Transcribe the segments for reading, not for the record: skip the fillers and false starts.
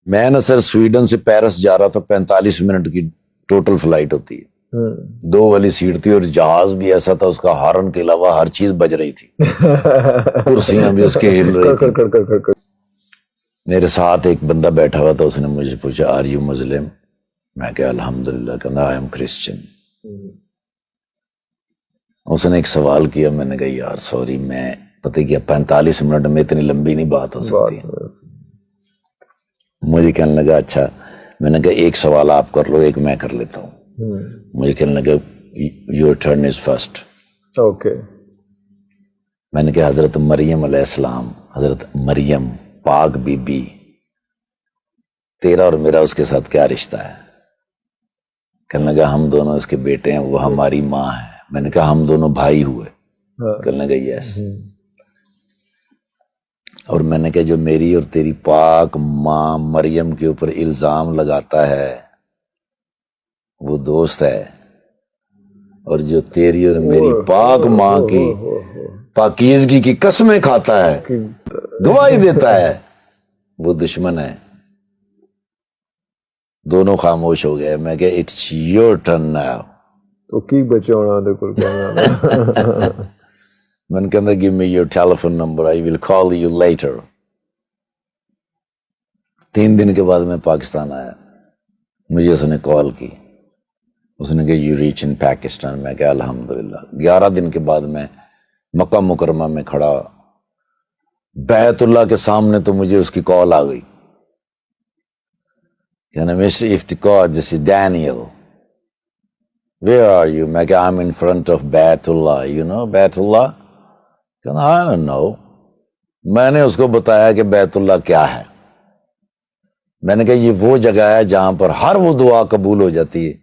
میں نا سر سویڈن سے پیرس جا رہا تھا، 45 منٹ کی ٹوٹل فلائٹ ہوتی ہے، 2 والی سیٹ تھی، اور جہاز بھی ایسا تھا اس کا ہارن کے علاوہ ہر چیز بج رہی تھی، کرسیاں بھی اس کے ہل رہی تھی۔ میرے ساتھ ایک بندہ بیٹھا ہوا تھا، اس نے مجھے پوچھا آر یو مسلم؟ میں کہا الحمدللہ، کہنا آئی ایم کرسچن۔ اس نے ایک سوال کیا، میں نے کہا یار سوری، میں پتہ کیا 45 منٹ میں اتنی لمبی نہیں بات ہو سکتی۔ مجھے کہنے لگا اچھا، میں نے کہا ایک سوال آپ کر لو، ایک میں کر لیتا ہوں۔ مجھے کہنے لگا your turn is first. Okay. میں نے کہا حضرت مریم علیہ السلام، حضرت مریم پاک بی بی، تیرا اور میرا اس کے ساتھ کیا رشتہ ہے؟ کہنے لگا ہم دونوں اس کے بیٹے ہیں، وہ ہماری ماں ہے۔ میں نے کہا ہم دونوں بھائی ہوئے؟ کہنے لگا یس۔ اور میں نے کہا جو میری اور تیری پاک ماں مریم کے اوپر الزام لگاتا ہے وہ دوست ہے، اور جو تیری اور میری پاک ماں کی پاکیزگی کی قسمیں کھاتا ہے، گواہی دیتا ہے، وہ دشمن ہے۔ دونوں خاموش ہو گئے۔ میں کہا اٹس یور ٹرن ناؤ۔ تو کی بچے ہونا دے کل کہنا۔ میں نے کہا give me your telephone number, I will call you later۔ 3 دن کے بعد میں پاکستان آیا، مجھے اس نے کال کی، اس نے کہا you reach in Pakistan۔ میں کہا الحمدللہ۔ 11 دن کے بعد میں مکہ مکرمہ میں کھڑا بیت اللہ کے سامنے، تو مجھے اس کی کال آ گئی، کہنا mister Iftikhar this is Daniel, where are you؟ میں کہا I'm in front of بیت اللہ، you know بیت اللہ؟ کہنا I don't know۔ میں نے اس کو بتایا کہ بیت اللہ کیا ہے۔ میں نے کہا یہ وہ جگہ ہے جہاں پر ہر وہ دعا قبول ہو جاتی ہے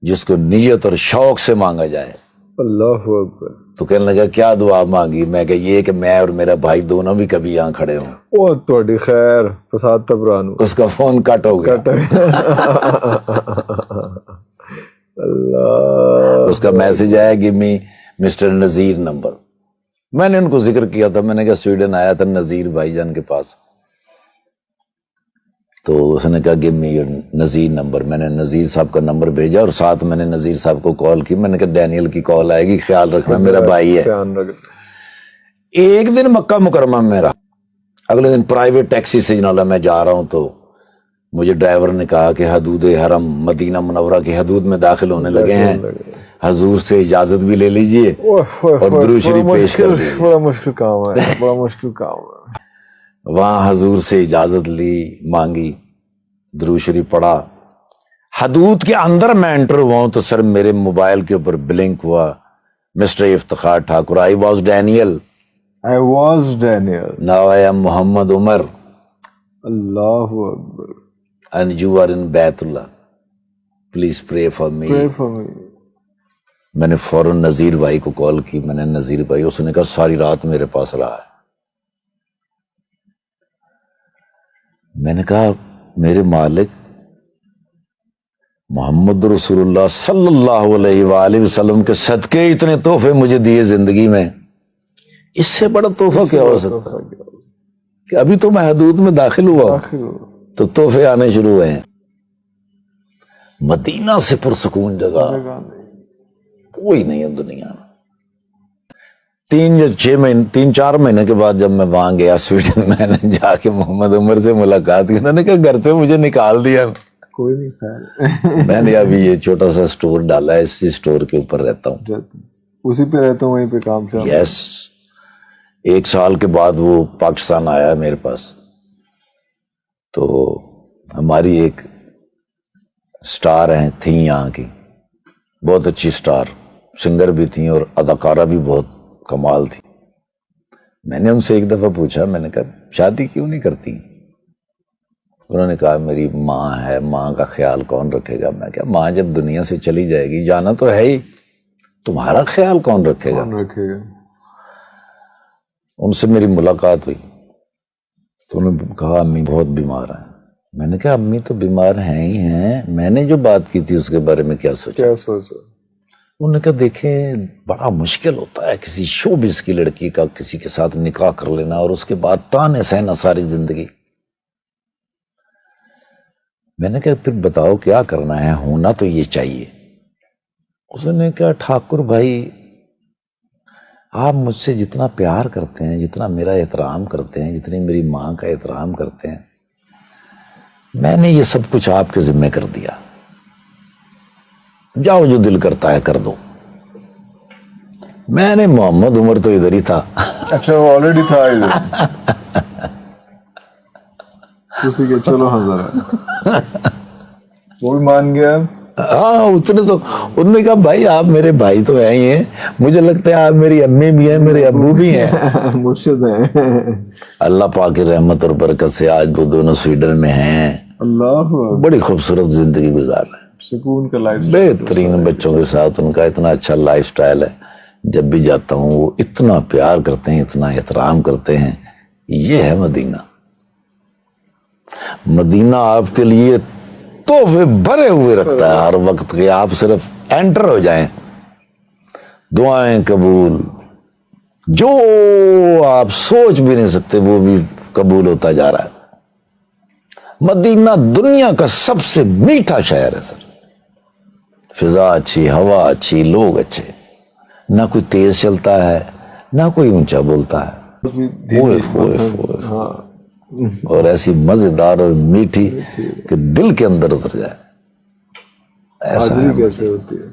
جس کو نیت اور شوق سے مانگا جائے۔ اللہ اکبر۔ تو کہنے لگا کیا دعا مانگی؟ میں کہا یہ کہ میں اور میرا بھائی دونوں بھی کبھی یہاں کھڑے ہوں۔ او تہاڈی خیر، فساد تبرانو۔ اس کا فون کٹ ہو گیا، اللہ۔ اس کا میسج آیا کہ مسٹر نذیر نمبر۔ میں نے ان کو ذکر کیا تھا، میں نے کہا سویڈن آیا تھا نذیر بھائی جان کے پاس، تو اس نے کہا give me your Nazir number. میں نے نذیر صاحب کا نمبر بھیجا، اور ساتھ میں نے نذیر صاحب کو کال کی۔ میں نے کہا ڈینیل کی کال آئے گی، خیال رکھنا، میرا بھائی ہے۔ ایک دن مکہ مکرمہ میں رہا، اگلے دن پرائیویٹ ٹیکسی سے جنالا میں جا رہا ہوں، تو مجھے ڈرائیور نے کہا کہ حدود حرم مدینہ منورہ کی حدود میں داخل ہونے لگے ہیں، حضور سے اجازت بھی لے لیجئے اور درود شریف پیش کر دیجئے۔ بڑا مشکل کام ہے، بڑا مشکل کام ہے۔ وہاں حضور سے اجازت لی، مانگی، درود شریف پڑھا۔ حدود کے اندر میں انٹر ہوا ہوں تو سر میرے موبائل کے اوپر بلنک ہوا، mister Iftikhar Thakur, I was Daniel, now I am Muhammad Umar اللہ اکبر۔ and you are in بیت اللہ, please pray for me۔ میں نے فوراً نذیر بھائی کو کال کی، میں نے نذیر بھائی، اس نے کہا ساری رات میرے پاس رہا ہے۔ میں نے کہا میرے مالک محمد رسول اللہ صلی اللہ علیہ وآلہ وسلم کے صدقے اتنے تحفے مجھے دیے زندگی میں، اس سے بڑا تحفہ کیا ہو سکتا کہ ابھی تو میں حدود میں داخل ہوا تو تحفے آنے شروع ہوئے ہیں۔ مدینہ سے پرسکون جگہ کوئی نہیں ہے دنیا میں۔ 3-4 مہینے کے بعد جب میں وہاں گیا سویڈن، میں نے جا کے محمد عمر سے ملاقات کی، انہوں نے کہا گھر سے مجھے نکال دیا۔ کوئی نہیں خیر، میں نے ابھی یہ چھوٹا سا سٹور ڈالا ہے، اسی سٹور کے اوپر رہتا ہوں، اسی پہ رہتا ہوں، وہیں پہ کام شام۔ یس۔ 1 سال کے بعد وہ پاکستان آیا میرے پاس، تو ہماری ایک سٹار ہیں تھیں یہاں کی، بہت اچھی سٹار، سنگر بھی تھیں اور اداکارہ بھی بہت کمال تھی۔ میں نے ان سے ایک دفعہ پوچھا، میں نے کہا شادی کیوں نہیں کرتی؟ انہوں نے کہا میری ماں ہے، ماں کا خیال کون رکھے گا؟ میں کہا ماں جب دنیا سے چلی جائے گی، جانا تو ہے ہی، تمہارا خیال کون رکھے گا؟ ان سے میری ملاقات ہوئی تو انہوں نے کہا امی بہت بیمار ہیں۔ میں نے کہا امی تو بیمار ہیں ہی ہیں، میں نے جو بات کی تھی اس کے بارے میں کیا سوچا؟ انہوں نے کہا دیکھیں بڑا مشکل ہوتا ہے کسی شوبز کی لڑکی کا کسی کے ساتھ نکاح کر لینا اور اس کے بعد تانے سہنا ساری زندگی۔ میں نے کہا پھر بتاؤ کیا کرنا ہے, ہونا تو یہ چاہیے. اس نے کہا ٹھاکر بھائی آپ مجھ سے جتنا پیار کرتے ہیں, جتنا میرا احترام کرتے ہیں, جتنی میری ماں کا احترام کرتے ہیں, میں نے یہ سب کچھ آپ کے ذمہ کر دیا, جاؤ جو دل کرتا ہے کر دو. میں نے محمد عمر تو ادھر ہی تھا. اچھا وہ آلریڈی تھا ادھر, اسی کے چلو حضرت وہ بھی مان گیا. ہاں اتنے تو انہوں نے کہا بھائی آپ میرے بھائی تو ہیں ہی ہیں, مجھے لگتا ہے آپ میری امی بھی ہیں, میرے ابو بھی ہیں. مرشد ہیں. اللہ پاک کی رحمت اور برکت سے آج وہ دونوں سویڈن میں ہیں, اللہ بڑی خوبصورت زندگی گزار رہے ہیں, سکون کا لائف, بہترین بچوں کے ساتھ. ان کا اتنا اچھا لائف سٹائل ہے, جب بھی جاتا ہوں وہ اتنا پیار کرتے ہیں, اتنا احترام کرتے ہیں. یہ ہے مدینہ. مدینہ آپ کے لیے تحفے بھرے ہوئے رکھتا ہے ہر وقت کہ آپ صرف انٹر ہو جائیں, دعائیں قبول, جو آپ سوچ بھی نہیں سکتے وہ بھی قبول ہوتا جا رہا ہے. مدینہ دنیا کا سب سے میٹھا شہر ہے سر. فضا اچھی, ہوا اچھی, لوگ اچھے, نہ کوئی تیز چلتا ہے نہ کوئی اونچا بولتا ہے. ہاں اور ایسی مزیدار اور میٹھی کہ دل کے اندر اتر جائے. ایسا حاضری کیسے ہوتی ہے.